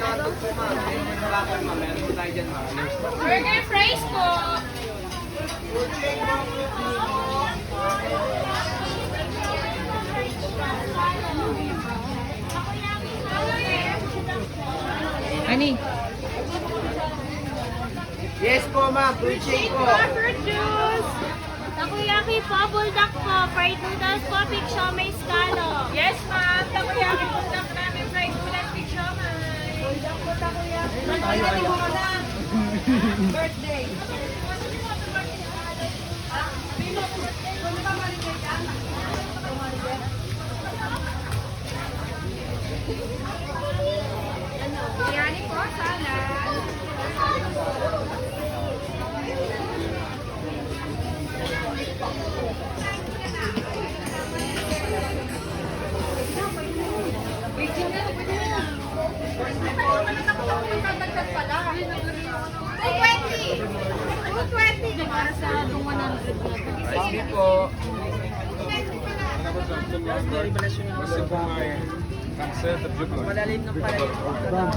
hotdog po, ma'am. Yung wrapper, ma'am. Meron po tayo dyan, ma'am. Burger fries po. Ani? Yes po, ma'am. Fruit shake po. Fruit juice. Takoyaki po, bulldog po, fried noodles po, big siomay scalo. Yes, ma'am. Takoyaki bulldog namin, fried noodles, big siomay. Bulldog po, takoyaki. Takoyaki mo na. Birthday. Biryani po, salad. Para sa 100 Ice po. Kasi po nga eh, cancer, tabi ko. Malalim ng pala.